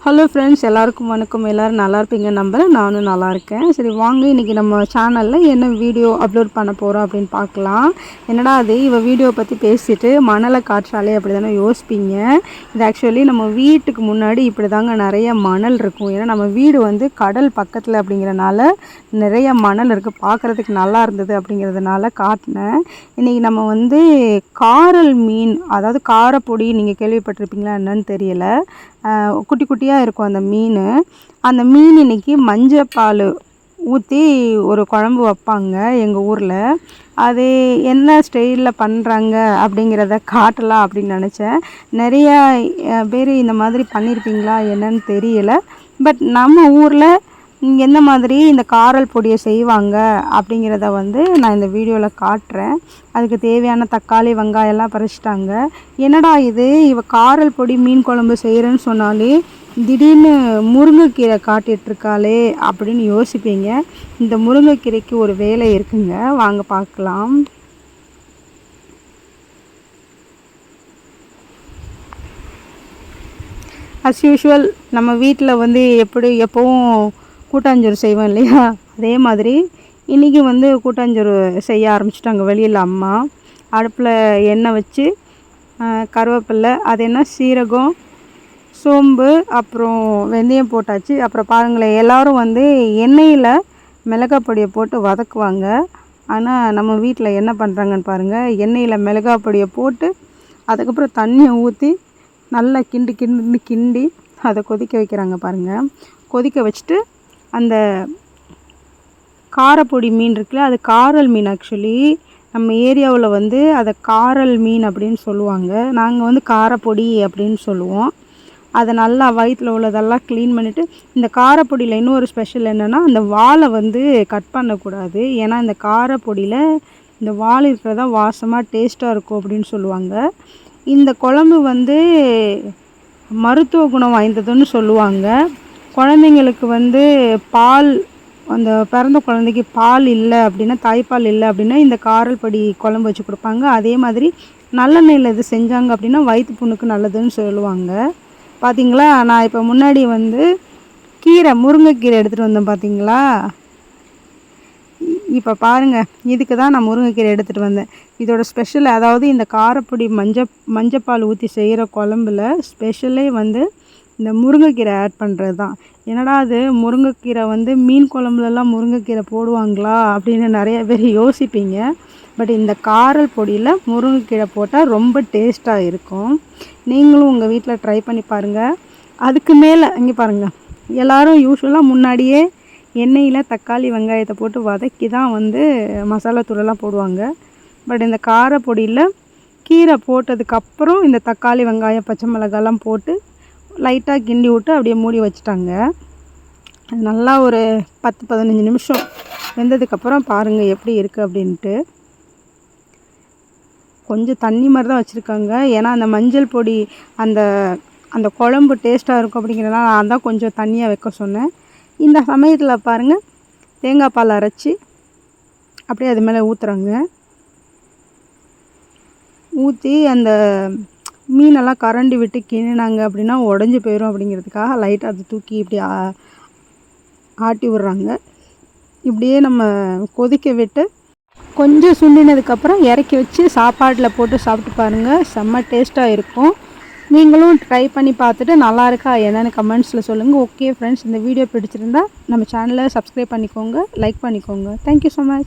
Hello friends, எல்லாருக்கும் வணக்கம். எல்லோரும் நல்லா இருப்பீங்க நம்புறேன். நானும் நல்லா இருக்கேன். சரி வாங்க, இன்றைக்கி நம்ம சேனலில் என்ன வீடியோ அப்லோட் பண்ண போகிறோம் அப்படின்னு பார்க்கலாம். என்னடா அது வீடியோ பற்றி பேசிட்டு மணலை காற்றாலே அப்படி தானே யோசிப்பீங்க. இது ஆக்சுவலி நம்ம வீட்டுக்கு முன்னாடி இப்படி தாங்க நிறைய மணல் இருக்கும். ஏன்னா நம்ம வீடு வந்து கடல் பக்கத்தில் அப்படிங்கிறனால நிறைய மணல் இருக்குது. பார்க்குறதுக்கு நல்லா இருந்தது அப்படிங்கிறதுனால காட்டினேன். இன்றைக்கி நம்ம வந்து காரல் மீன், அதாவது காரப்பொடி, நீங்கள் கேள்விப்பட்டிருப்பீங்களா என்னன்னு தெரியல. குட்டி குட்டியாக இருக்கும் அந்த மீன். அந்த மீன் இன்றைக்கி மஞ்சப்பால் ஊற்றி ஒரு குழம்பு வைப்பாங்க எங்கள் ஊரில். அது என்ன ஸ்டைலில் பண்ணுறாங்க அப்படிங்கிறத காட்டலாம் அப்படின்னு நினச்சேன். நிறையா பேர் இந்த மாதிரி பண்ணியிருப்பீங்களா என்னன்னு தெரியல. பட் நம்ம ஊரில் எந்த மாதிரி இந்த காரல் பொடியை செய்வாங்க அப்படிங்கிறத வந்து நான் இந்த வீடியோவில் காட்டுறேன். அதுக்கு தேவையான தக்காளி வெங்காயம்லாம் பறிச்சிட்டாங்க. என்னடா இது காரல் பொடி மீன் குழம்பு செய்கிறேன்னு சொன்னாலே திடீர்னு முருங்கைக்கீரை காட்டிகிட்ருக்காளே அப்படின்னு யோசிப்பீங்க. இந்த முருங்கைக்கீரைக்கு ஒரு வேலை இருக்குங்க, வாங்க பார்க்கலாம். அஸ் யூஷுவல் நம்ம வீட்டில் வந்து எப்போவும் கூட்டாஞ்சோறு செய்வோம் இல்லையா, அதே மாதிரி இன்றைக்கி வந்து கூட்டாஞ்சோறு செய்ய ஆரம்பிச்சிட்டாங்க வெளியில் அம்மா. அடுப்பில் எண்ணெய் வச்சு கருவேப்பிலை, அது என்ன சீரகம், சோம்பு, அப்புறம் வெந்தயம் போட்டாச்சு. அப்புறம் பாருங்களேன், எல்லோரும் வந்து எண்ணெயில் மிளகாய் பொடியை போட்டு வதக்குவாங்க. ஆனால் நம்ம வீட்டில் என்ன பண்ணுறாங்கன்னு பாருங்கள். எண்ணெயில் மிளகாய் பொடியை போட்டு அதுக்கப்புறம் தண்ணியை ஊற்றி நல்லா கிண்டி அதை கொதிக்க வைக்கிறாங்க பாருங்கள். கொதிக்க வச்சுட்டு அந்த காரப்பொடி மீன் இருக்குல்ல, அது காரல் மீன். ஆக்சுவலி நம்ம ஏரியாவில் வந்து அதை காரல் மீன் அப்படின்னு சொல்லுவாங்க. நாங்கள் வந்து காரப்பொடி அப்படின்னு சொல்லுவோம். அதை நல்லா வயிற்றில் உள்ளதெல்லாம் க்ளீன் பண்ணிவிட்டு, இந்த காரப்பொடியில் இன்னொரு ஸ்பெஷல் என்னென்னா, அந்த வாலை வந்து கட் பண்ணக்கூடாது. ஏன்னா இந்த காரப்பொடியில் இந்த வால் இருக்கிறதா வாசமாக டேஸ்ட்டாக இருக்கும் அப்படின்னு சொல்லுவாங்க. இந்த குழம்பு வந்து மருத்துவ குணம் வாய்ந்ததுன்னு சொல்லுவாங்க. குழந்தைங்களுக்கு வந்து பால், அந்த பிறந்த குழந்தைக்கு பால் இல்லை அப்படின்னா, தாய்ப்பால் இல்லை அப்படின்னா இந்த காரல் பொடி குழம்பு வச்சு கொடுப்பாங்க. அதே மாதிரி நல்லெண்ணெயில் இது செஞ்சாங்க அப்படின்னா வயிற்று புண்ணுக்கு நல்லதுன்னு சொல்லுவாங்க. பார்த்திங்களா, நான் இப்போ முன்னாடி வந்து முருங்கைக்கீரை எடுத்துகிட்டு வந்தேன் பார்த்திங்களா. இப்போ பாருங்கள், இதுக்கு தான் நான் முருங்கைக்கீரை எடுத்துகிட்டு வந்தேன். இதோட ஸ்பெஷல், அதாவது இந்த காரப்பொடி மஞ்சப்பால் ஊற்றி செய்கிற குழம்புல ஸ்பெஷலே வந்து இந்த முருங்கைக்கீரை ஆட் பண்ணுறது தான். என்னடா அது முருங்கைக்கீரை வந்து மீன் குழம்புலலாம் முருங்கைக்கீரை போடுவாங்களா அப்படின்னு நிறைய பேர் யோசிப்பீங்க. பட் இந்த காரல் பொடியில் முருங்கைக்கீரை போட்டால் ரொம்ப டேஸ்ட்டாக இருக்கும். நீங்களும் உங்கள் வீட்டில் ட்ரை பண்ணி பாருங்கள். அதுக்கு மேலே இங்கே பாருங்கள், எல்லோரும் யூஸ்வலாக முன்னாடியே எண்ணெயில் தக்காளி வெங்காயத்தை போட்டு வதக்கி தான் வந்து மசாலா தூளெல்லாம் போடுவாங்க. பட் இந்த காரப்பொடியில் கீரை போட்டதுக்கப்புறம் இந்த தக்காளி வெங்காயம் பச்சை மிளகாலாம் போட்டு லைட்டாக கிண்டி விட்டு அப்படியே மூடி வச்சுட்டாங்க. அது நல்லா ஒரு 10-15 நிமிஷம் வெந்ததுக்கப்புறம் பாருங்கள் எப்படி இருக்குது அப்படின்ட்டு. கொஞ்சம் தண்ணி மாதிரி தான் வச்சுருக்காங்க. ஏன்னா அந்த மஞ்சள் பொடி அந்த அந்த குழம்பு டேஸ்ட்டாக இருக்கும் அப்படிங்கிறதுனால நான் தான் கொஞ்சம் தண்ணியாக வைக்க சொன்னேன். இந்த சமயத்தில் பாருங்கள், தேங்காய் பால் அரைச்சி அப்படியே அது மேலே ஊற்றுறாங்க. ஊற்றி அந்த மீனெல்லாம் கரண்டி விட்டு கிண்டினாங்க அப்படின்னா உடஞ்சி போயிடும் அப்படிங்கிறதுக்காக லைட்டாக அதை தூக்கி இப்படி ஆட்டி விட்றாங்க. இப்படியே நம்ம கொதிக்க விட்டு கொஞ்சம் சுண்டினதுக்கப்புறம் இறக்கி வச்சு சாப்பாட்டில் போட்டு சாப்பிட்டு பாருங்கள், செம்ம டேஸ்ட்டாக இருக்கும். நீங்களும் ட்ரை பண்ணி பார்த்துட்டு நல்லா இருக்கா என்னென்னு கமெண்ட்ஸில் சொல்லுங்கள். ஓகே ஃப்ரெண்ட்ஸ், இந்த வீடியோ பிடிச்சிருந்தா நம்ம சேனலை சப்ஸ்கிரைப் பண்ணிக்கோங்க, லைக் பண்ணிக்கோங்க. Thank you so much.